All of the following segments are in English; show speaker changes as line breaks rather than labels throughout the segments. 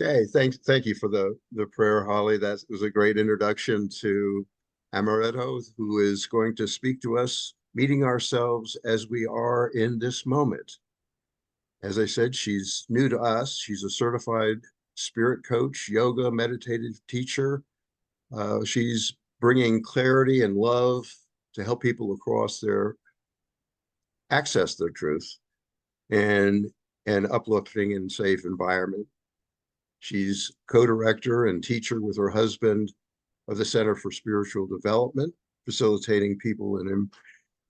Okay, thank you for the prayer, Holly. That was a great introduction to Amrito, who is going to speak to us, meeting ourselves as we are in this moment. As I said, she's new to us. She's a certified spirit coach, yoga, meditative teacher. She's bringing clarity and love to help people across their access their truth and an uplifting and safe environment. She's co-director and teacher with her husband of the Center for Spiritual Development, facilitating people in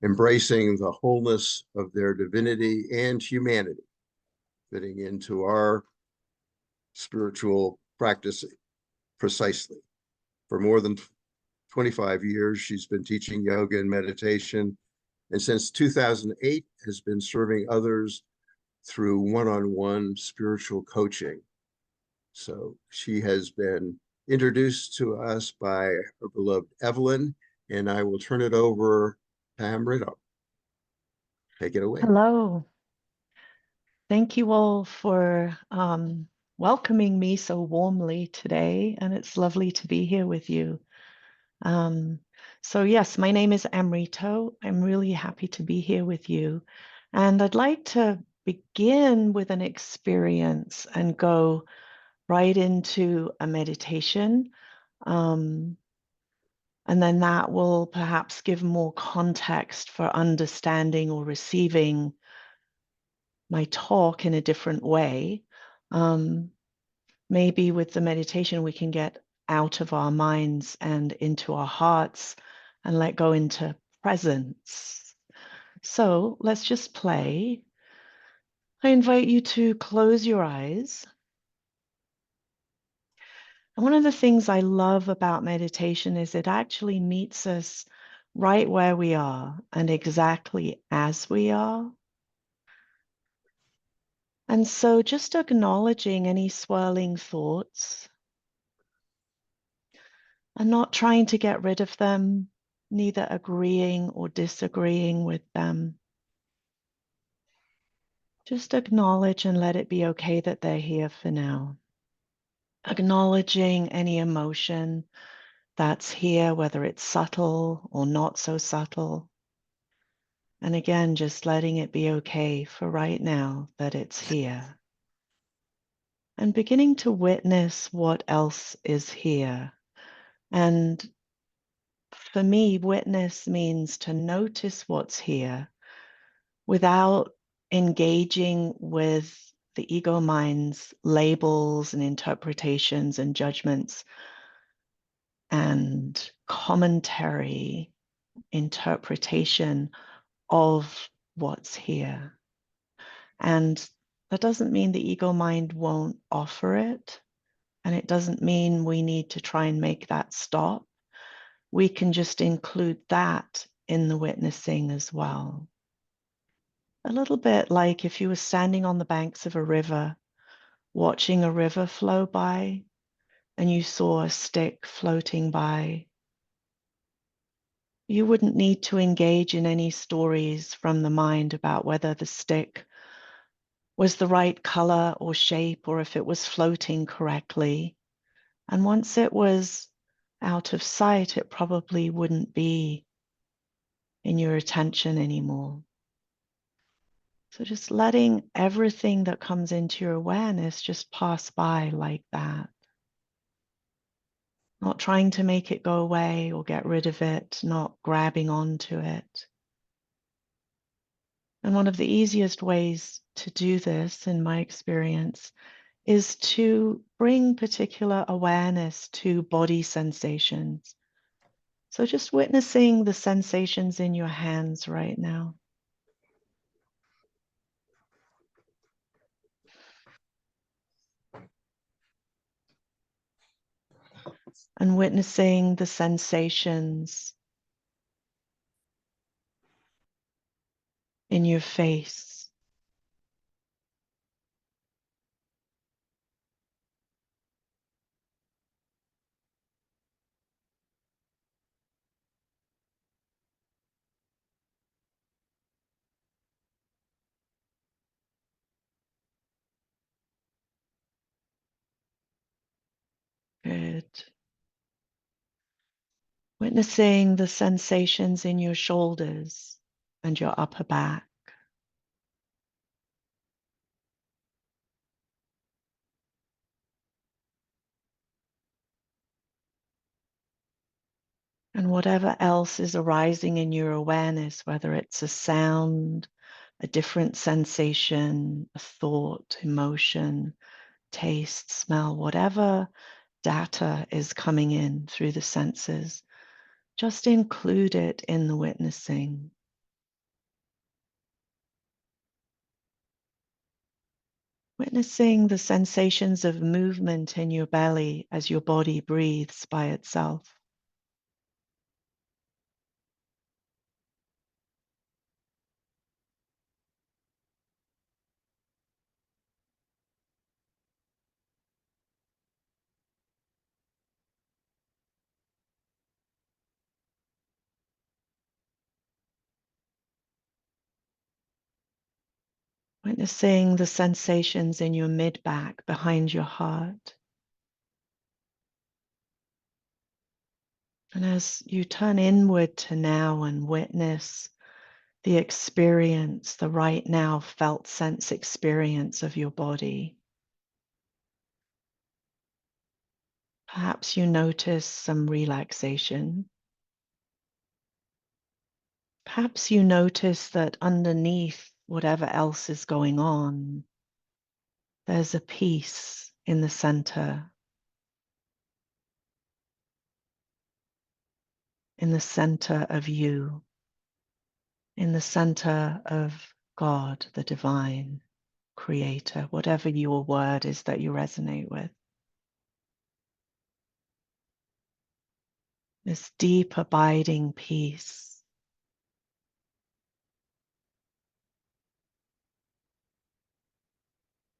embracing the wholeness of their divinity and humanity, fitting into our spiritual practice precisely. For more than 25 years, she's been teaching yoga and meditation, and since 2008 has been serving others through one-on-one spiritual coaching. So she has been introduced to us by her beloved Evelyn, and I will turn it over to Amrito. Take it away.
Hello. Thank you all for welcoming me so warmly today, and it's lovely to be here with you. Um, so, yes, my name is Amrito. I'm really happy to be here with you. And I'd like to begin with an experience and go right into a meditation. Um, and then that will perhaps give more context for understanding or receiving my talk in a different way. Um, Maybe with the meditation, we can get out of our minds and into our hearts and let go into presence. So let's just play. I invite you to close your eyes. And one of the things I love about meditation is it actually meets us right where we are and exactly as we are. And so just acknowledging any swirling thoughts and not trying to get rid of them, neither agreeing or disagreeing with them. Just acknowledge and let it be okay that they're here for now. Acknowledging any emotion that's here, whether it's subtle or not so subtle. And again, just letting it be okay for right now that it's here. And beginning to witness what else is here. And for me, witness means to notice what's here without engaging with the ego mind's labels and interpretations and judgments and commentary, interpretation of what's here. And that doesn't mean the ego mind won't offer it. And it doesn't mean we need to try and make that stop. We can just include that in the witnessing as well. A little bit like if you were standing on the banks of a river, watching a river flow by, and you saw a stick floating by. You wouldn't need to engage in any stories from the mind about whether the stick was the right color or shape or if it was floating correctly. And once it was out of sight, it probably wouldn't be in your attention anymore. So just letting everything that comes into your awareness just pass by like that. Not trying to make it go away or get rid of it, not grabbing onto it. And one of the easiest ways to do this, in my experience, is to bring particular awareness to body sensations. So just witnessing the sensations in your hands right now. And witnessing the sensations in your face. Good. Witnessing the sensations in your shoulders and your upper back. And whatever else is arising in your awareness, whether it's a sound, a different sensation, a thought, emotion, taste, smell, whatever data is coming in through the senses, just include it in the witnessing. Witnessing the sensations of movement in your belly as your body breathes by itself. Witnessing the sensations in your mid-back behind your heart. And as you turn inward to now and witness the experience, the right now felt sense experience of your body, perhaps you notice some relaxation. Perhaps you notice that underneath whatever else is going on, there's a peace in the center of you, in the center of God, the divine creator, whatever your word is that you resonate with. This deep, abiding peace.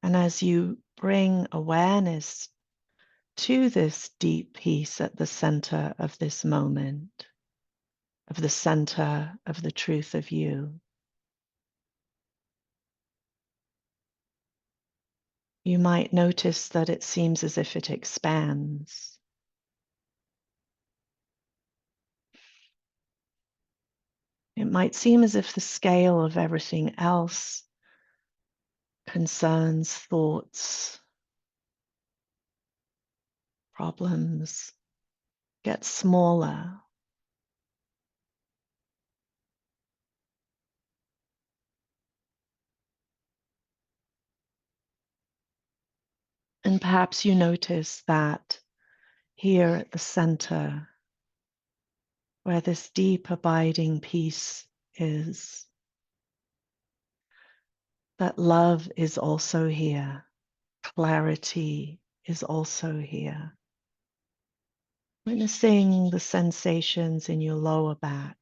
And as you bring awareness to this deep peace at the center of this moment, of the center of the truth of you, you might notice that it seems as if it expands. It might seem as if the scale of everything else, concerns, thoughts, problems, gets smaller. And perhaps you notice that here at the center, where this deep abiding peace is, that love is also here, clarity is also here. Witnessing the sensations in your lower back.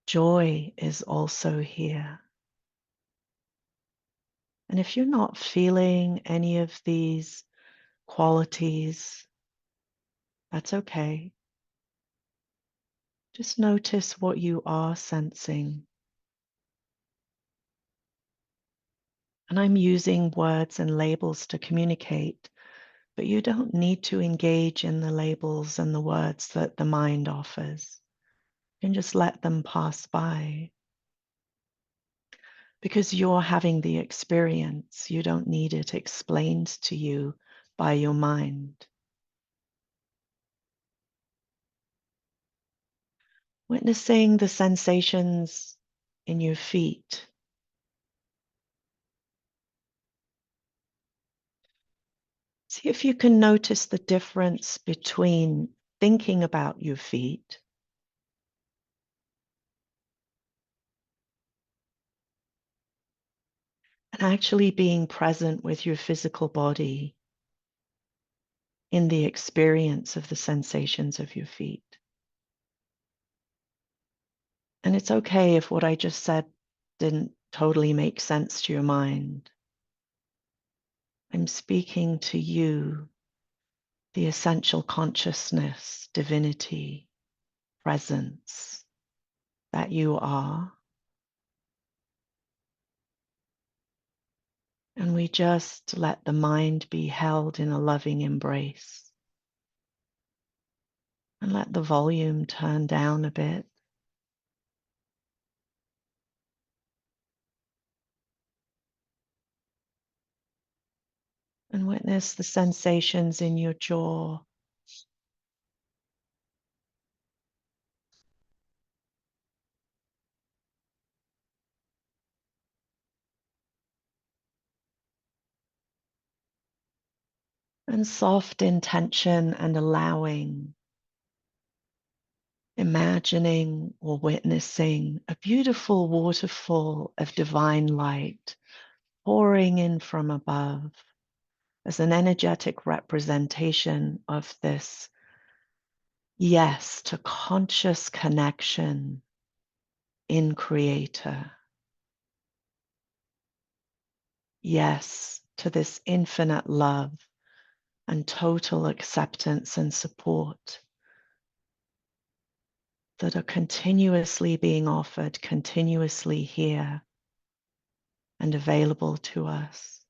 Joy is also here. And if you're not feeling any of these qualities, that's okay. Just notice what you are sensing. And I'm using words and labels to communicate, but you don't need to engage in the labels and the words that the mind offers. You can just let them pass by. Because you're having the experience, you don't need it explained to you by your mind. Witnessing the sensations in your feet. See if you can notice the difference between thinking about your feet and actually being present with your physical body in the experience of the sensations of your feet. And it's okay if what I just said didn't totally make sense to your mind. I'm speaking to you, the essential consciousness, divinity, presence that you are. And we just let the mind be held in a loving embrace. And let the volume turn down a bit. And witness the sensations in your jaw. And soft intention and allowing, imagining or witnessing a beautiful waterfall of divine light pouring in from above as an energetic representation of this yes to conscious connection in Creator. Yes to this infinite love and total acceptance and support that are continuously being offered, continuously here and available to us,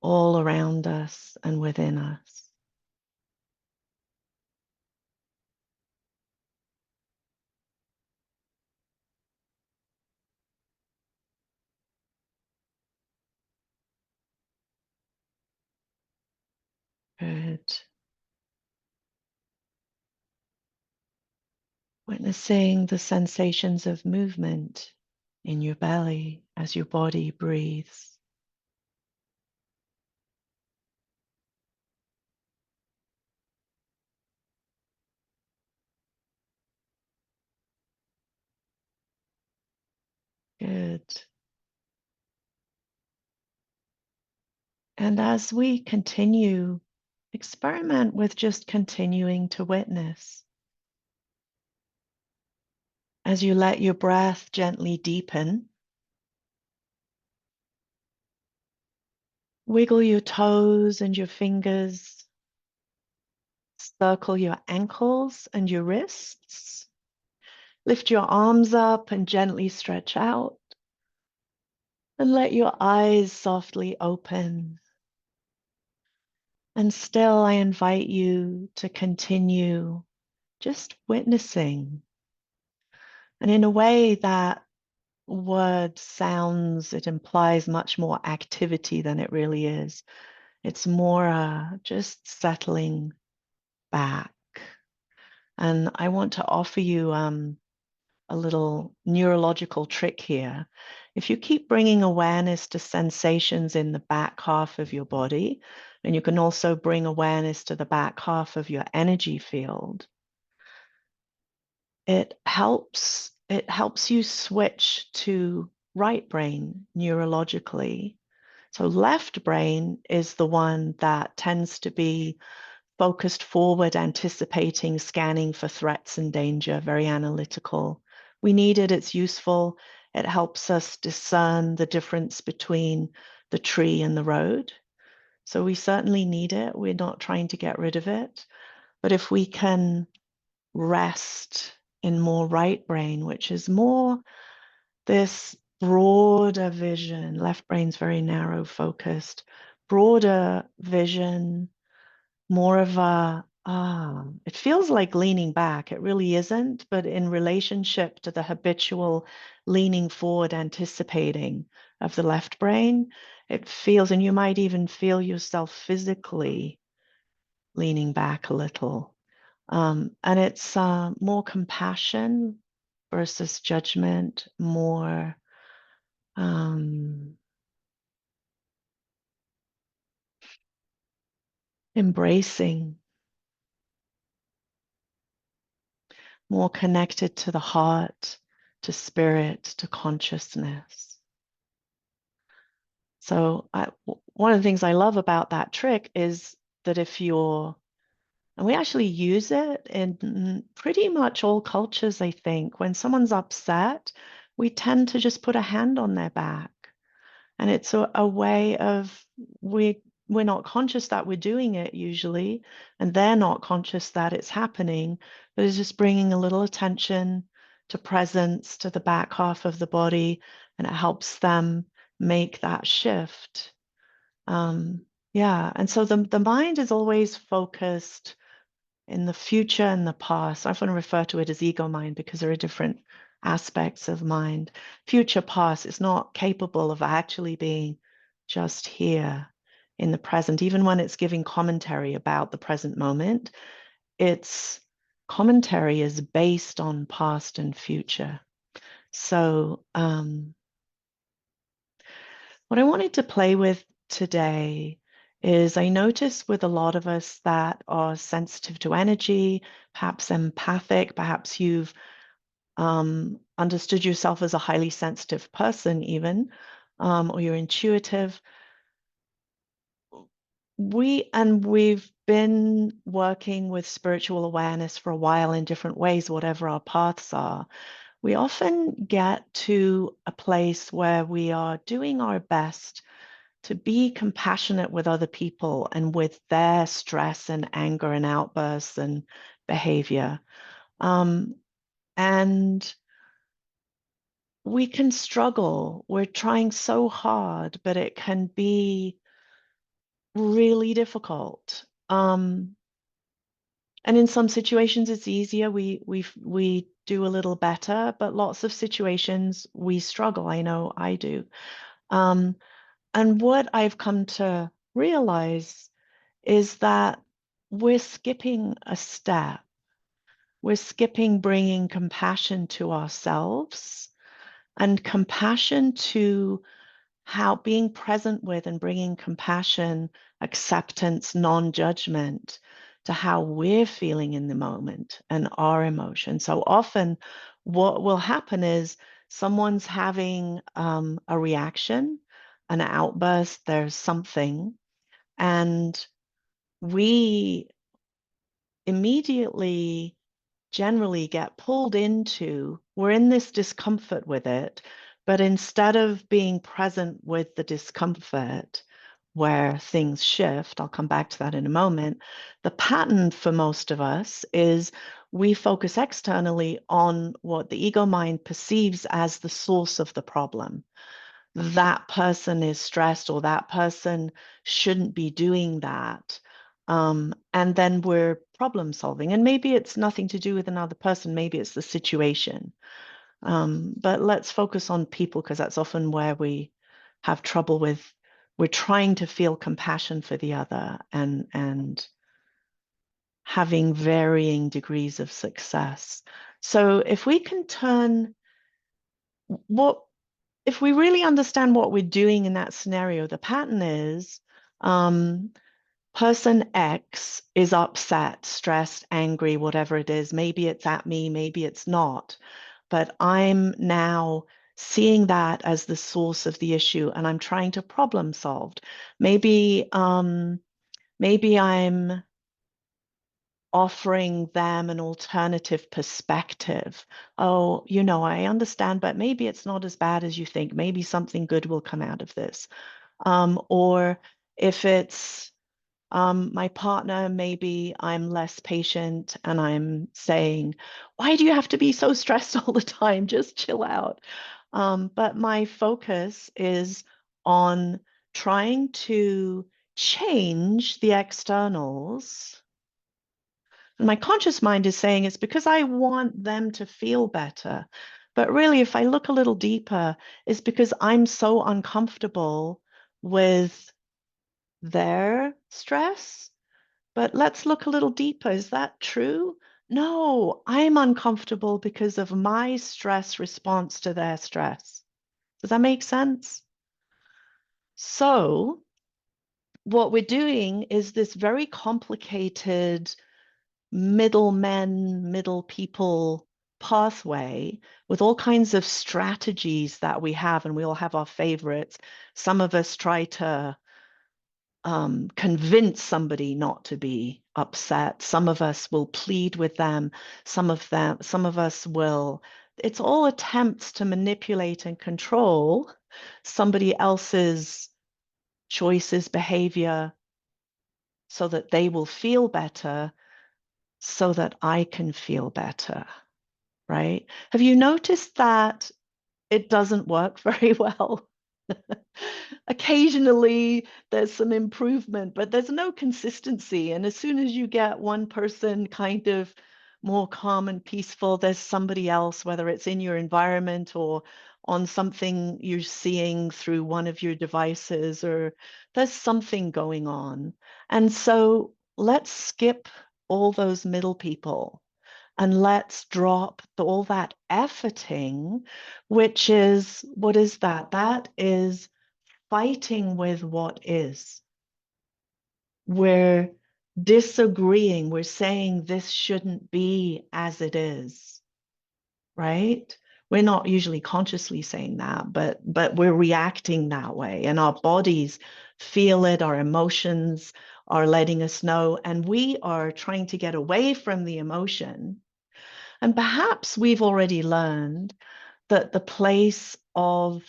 all around us and within us. Good. Witnessing the sensations of movement in your belly as your body breathes. Good. And as we continue, experiment with just continuing to witness. As you let your breath gently deepen, wiggle your toes and your fingers, circle your ankles and your wrists, lift your arms up and gently stretch out, and let your eyes softly open. And still, I invite you to continue just witnessing. And in a way that word sounds, it implies much more activity than it really is. It's more just settling back. And I want to offer you a little neurological trick here. If you keep bringing awareness to sensations in the back half of your body, and you can also bring awareness to the back half of your energy field, it helps you switch to right brain neurologically. So left brain is the one that tends to be focused forward, anticipating, scanning for threats and danger, very analytical. We need it, it's useful. It helps us discern the difference between the tree and the road. So we certainly need it. We're not trying to get rid of it. But if we can rest in more right brain, which is more this broader vision, left brain's very narrow focused, broader vision, more of it feels like leaning back. It really isn't, but in relationship to the habitual leaning forward, anticipating of the left brain, it feels, and you might even feel yourself physically leaning back a little. And it's more compassion versus judgment, more embracing, more connected to the heart, to spirit, to consciousness. So one of the things I love about that trick is that and we actually use it in pretty much all cultures, I think. When someone's upset, we tend to just put a hand on their back. And it's a way of, we we're not conscious that we're doing it usually, and they're not conscious that it's happening, but it's just bringing a little attention to presence to the back half of the body, and it helps them make that shift. Yeah, and so the mind is always focused in the future and the past. I often refer to it as ego mind because there are different aspects of mind. Future, past, it's not capable of actually being just here in the present. Even when it's giving commentary about the present moment, its commentary is based on past and future. So what I wanted to play with today is I notice with a lot of us that are sensitive to energy, perhaps empathic, perhaps you've understood yourself as a highly sensitive person even, or you're intuitive. We've been working with spiritual awareness for a while in different ways, whatever our paths are. We often get to a place where we are doing our best to be compassionate with other people and with their stress and anger and outbursts and behavior. And we can struggle. We're trying so hard, but it can be really difficult. And in some situations it's easier. We do a little better, but lots of situations we struggle. I know I do. And what I've come to realize is that we're skipping a step. We're skipping bringing compassion to ourselves and compassion to how being present with and bringing compassion, acceptance, non-judgment to how we're feeling in the moment and our emotion. So often what will happen is someone's having a reaction, an outburst, there's something, and we immediately generally get pulled into, we're in this discomfort with it, but instead of being present with the discomfort where things shift, I'll come back to that in a moment, the pattern for most of us is we focus externally on what the ego mind perceives as the source of the problem. That person is stressed or that person shouldn't be doing that. And then we're problem solving. And maybe it's nothing to do with another person, maybe it's the situation. But let's focus on people because that's often where we have trouble with. We're trying to feel compassion for the other and having varying degrees of success. So if we can turn what if we really understand what we're doing in that scenario, the pattern is person X is upset, stressed, angry, whatever it is. Maybe it's at me, maybe it's not. But I'm now seeing that as the source of the issue and I'm trying to problem solve. Maybe maybe I'm offering them an alternative perspective. Oh, I understand, but maybe it's not as bad as you think. Maybe something good will come out of this. Or if it's my partner, maybe I'm less patient and I'm saying, why do you have to be so stressed all the time? Just chill out. But my focus is on trying to change the externals. And my conscious mind is saying it's because I want them to feel better. But really, if I look a little deeper, it's because I'm so uncomfortable with their stress. But let's look a little deeper. Is that true? No, I'm uncomfortable because of my stress response to their stress. Does that make sense? So, what we're doing is this very complicated middlemen, middle people pathway with all kinds of strategies that we have, and we all have our favorites. Some of us try to convince somebody not to be upset. Some of us will plead with them. Some of us will. It's all attempts to manipulate and control somebody else's choices, behavior, so that they will feel better, so that I can feel better, right? Have you noticed that it doesn't work very well? Occasionally there's some improvement, but there's no consistency. And as soon as you get one person kind of more calm and peaceful, there's somebody else, whether it's in your environment or on something you're seeing through one of your devices, or there's something going on. And so let's skip all those middle people and let's drop all that efforting, which is, what is that? That is fighting with what is. We're disagreeing. We're saying this shouldn't be as it is, right? We're not usually consciously saying that, but we're reacting that way, and our bodies feel it, our emotions are letting us know, and we are trying to get away from the emotion. And perhaps we've already learned that the place of,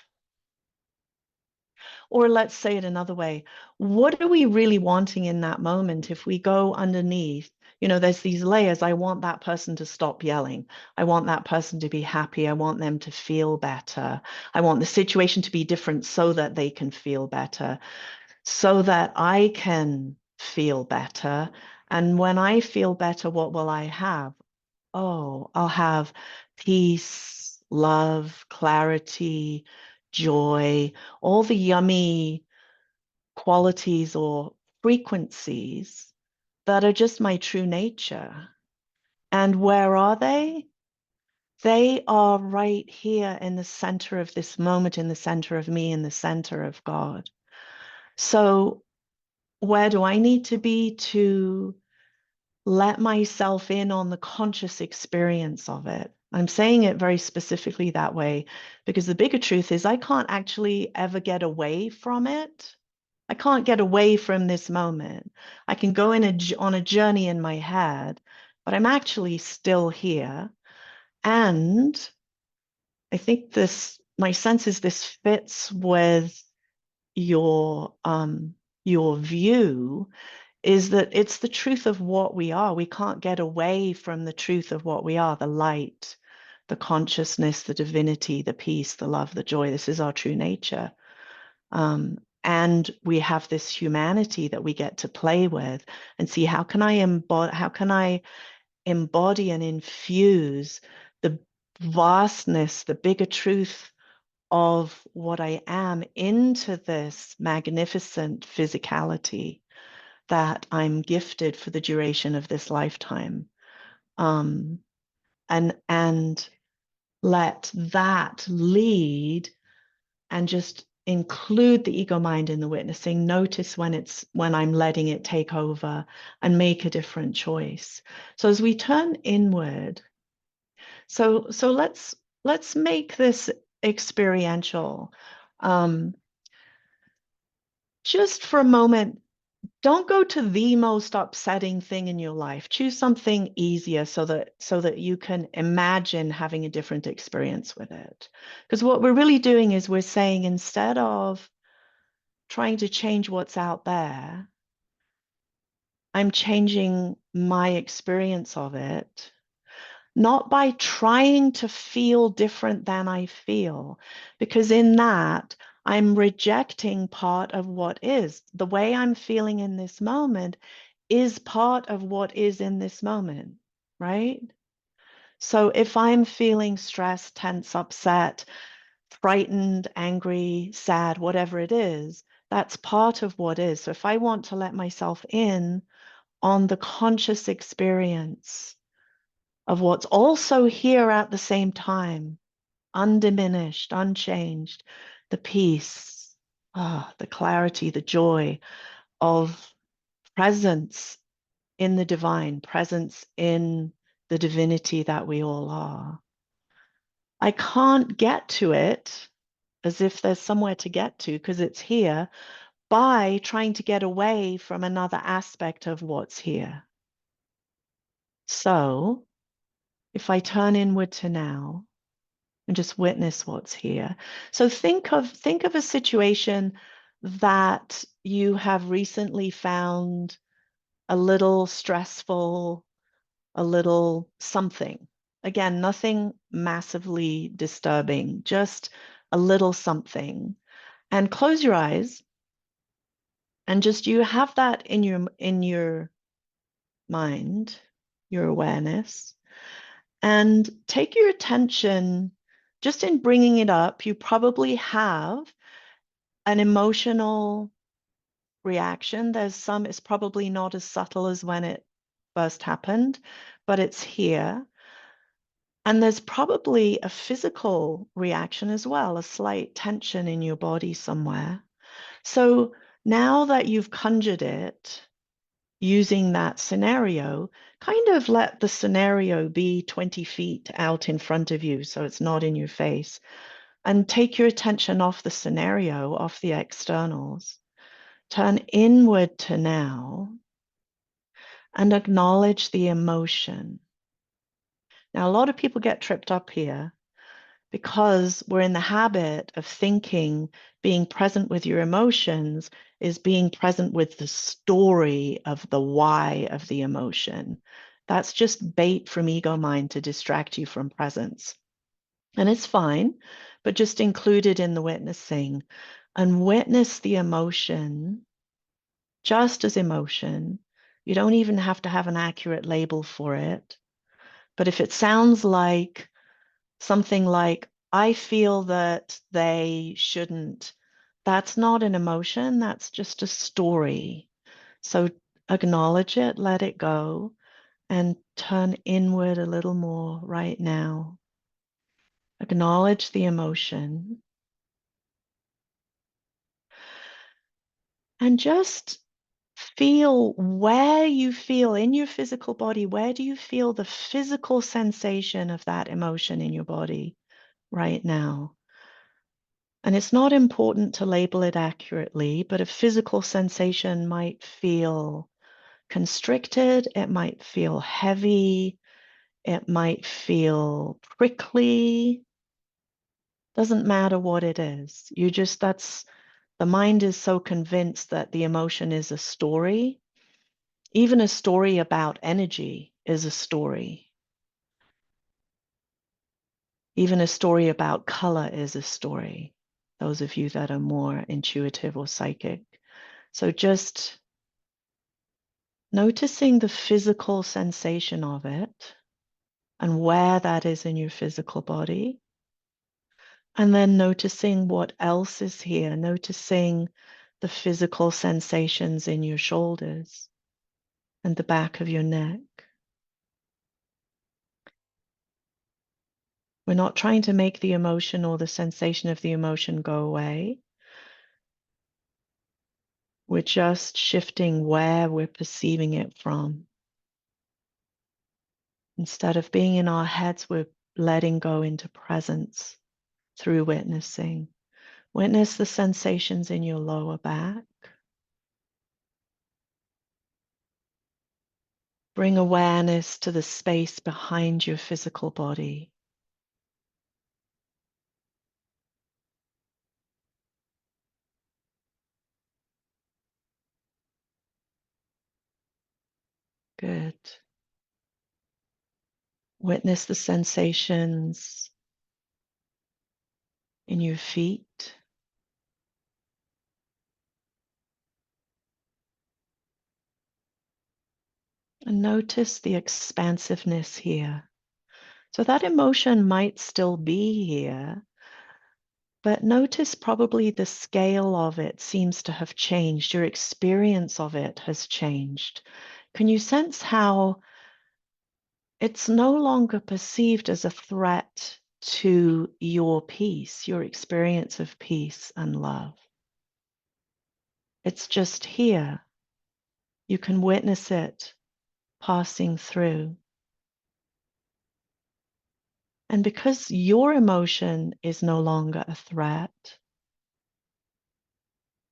or let's say it another way, what are we really wanting in that moment? If we go underneath, there's these layers. I want that person to stop yelling. I want that person to be happy. I want them to feel better. I want the situation to be different so that they can feel better, so that I can feel better. And when I feel better, what will I have? Oh, I'll have peace, love, clarity, joy, all the yummy qualities or frequencies that are just my true nature. And where are they? They are right here in the center of this moment, in the center of me, in the center of God. So where do I need to be to let myself in on the conscious experience of it? I'm saying it very specifically that way because the bigger truth is I can't actually ever get away from it. I can't get away from this moment. I can go on a journey in my head, but I'm actually still here. And I think my sense is this fits with your view, is that it's the truth of what we are. We can't get away from the truth of what we are, the light, the consciousness, the divinity, the peace, the love, the joy. This is our true nature. And we have this humanity that we get to play with and see, how can I embody and infuse the vastness, the bigger truth of what I am into this magnificent physicality that I'm gifted for the duration of this lifetime. And let that lead, and just include the ego mind in the witnessing. Notice when I'm letting it take over, and make a different choice. So as we turn inward, so let's make this experiential. Just for a moment, don't go to the most upsetting thing in your life. Choose something easier so that you can imagine having a different experience with it. Because what we're really doing is we're saying, instead of trying to change what's out there, I'm changing my experience of it, not by trying to feel different than I feel, because in that, I'm rejecting part of what is. The way I'm feeling in this moment is part of what is in this moment, right? So if I'm feeling stressed, tense, upset, frightened, angry, sad, whatever it is, that's part of what is. So if I want to let myself in on the conscious experience of what's also here at the same time, undiminished, unchanged, the peace, the clarity, the joy of presence in the divine, presence in the divinity that we all are. I can't get to it as if there's somewhere to get to, because it's here, by trying to get away from another aspect of what's here. So if I turn inward to now and just witness what's here. So think of a situation that you have recently found a little stressful, a little something. Again, nothing massively disturbing, just a little something. And close your eyes and just you have that in your mind, your awareness, and take your attention just in bringing it up. You probably have an emotional reaction. It's probably not as subtle as when it first happened, but it's here. And there's probably a physical reaction as well, a slight tension in your body somewhere. So now that you've conjured it using that scenario, kind of let the scenario be 20 feet out in front of you so it's not in your face. And take your attention off the scenario, off the externals. Turn inward to now and acknowledge the emotion. Now, a lot of people get tripped up here because we're in the habit of thinking being present with your emotions is being present with the story of the why of the emotion. That's just bait from ego mind to distract you from presence. And it's fine, but just include it in the witnessing and witness the emotion just as emotion. You don't even have to have an accurate label for it. But if it sounds like something like, I feel that they shouldn't, that's not an emotion, that's just a story. So acknowledge it, let it go, and turn inward a little more right now. Acknowledge the emotion. And just feel where you feel in your physical body. Where do you feel the physical sensation of that emotion in your body right now? And it's not important to label it accurately, but a physical sensation might feel constricted, it might feel heavy, it might feel prickly. Doesn't matter what it is. The mind is so convinced that the emotion is a story. Even a story about energy is a story. Even a story about color is a story. Those of you that are more intuitive or psychic. So just noticing the physical sensation of it and where that is in your physical body. And then noticing what else is here, noticing the physical sensations in your shoulders and the back of your neck. We're not trying to make the emotion or the sensation of the emotion go away. We're just shifting where we're perceiving it from. Instead of being in our heads, we're letting go into presence through witnessing. Witness the sensations in your lower back. Bring awareness to the space behind your physical body. Good. Witness the sensations in your feet. And notice the expansiveness here. So that emotion might still be here, but notice probably the scale of it seems to have changed. Your experience of it has changed. Can you sense how it's no longer perceived as a threat to your peace, your experience of peace and love? It's just here. You can witness it passing through. And because your emotion is no longer a threat,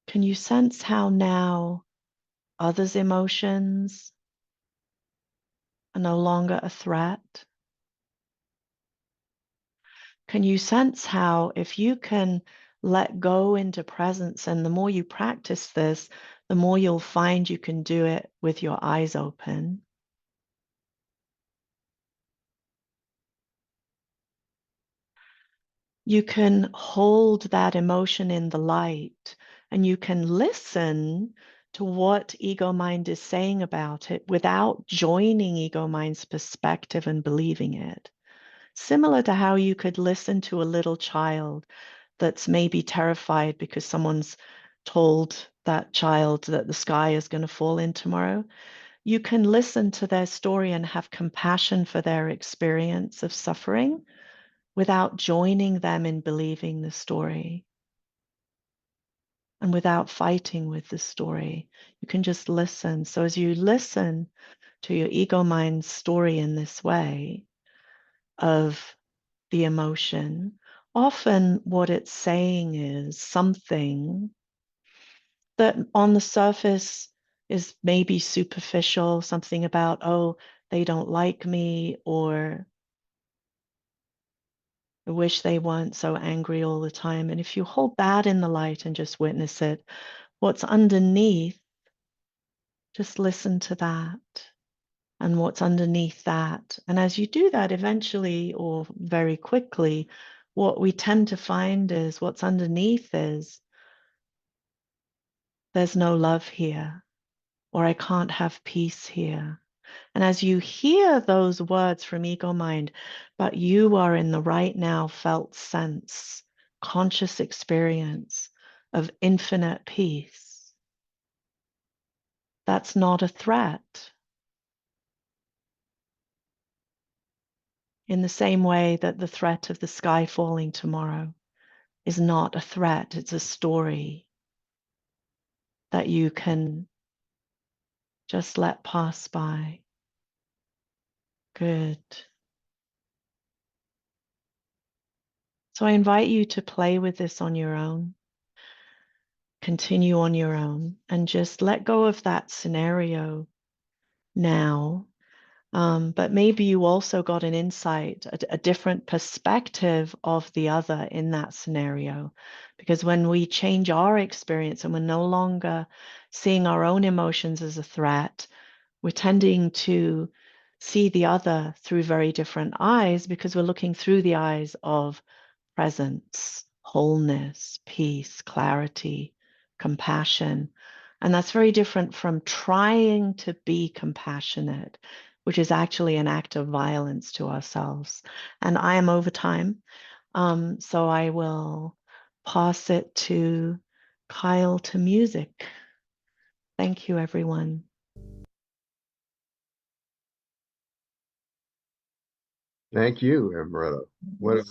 can you sense how now others' emotions are no longer a threat? Can you sense how if you can let go into presence, and the more you practice this, the more you'll find you can do it with your eyes open. You can hold that emotion in the light, and you can listen to what ego mind is saying about it without joining ego mind's perspective and believing it. Similar to how you could listen to a little child that's maybe terrified because someone's told that child that the sky is going to fall in tomorrow. You can listen to their story and have compassion for their experience of suffering without joining them in believing the story and without fighting with the story. You can just listen. So as you listen to your ego mind's story in this way of the emotion, often what it's saying is something that on the surface is maybe superficial, something about, oh, they don't like me, or I wish they weren't so angry all the time. And if you hold that in the light and just witness it, what's underneath, just listen to that and what's underneath that. And as you do that, eventually or very quickly, what we tend to find is what's underneath is there's no love here, or I can't have peace here. And as you hear those words from ego mind, but you are in the right now felt sense, conscious experience of infinite peace, that's not a threat. In the same way that the threat of the sky falling tomorrow is not a threat, it's a story that you can just let pass by. Good. So I invite you to play with this on your own, continue on your own, and just let go of that scenario now. But maybe you also got an insight, a different perspective of the other in that scenario. Because when we change our experience and we're no longer seeing our own emotions as a threat, we're tending to see the other through very different eyes because we're looking through the eyes of presence, wholeness, peace, clarity, compassion. And that's very different from trying to be compassionate, which is actually an act of violence to ourselves. And I am over time, so I will pass it to Kyle to music. Thank you, everyone.
Thank you, Amrito. What a,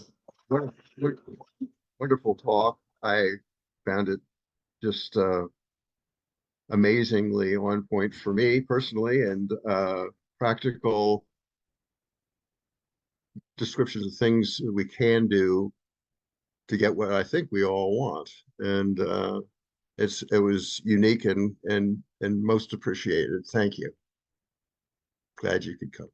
what a wonderful talk. I found it just amazingly on point for me personally, and practical descriptions of things we can do to get what I think we all want. And it was unique and most appreciated. Thank you. Glad you could come.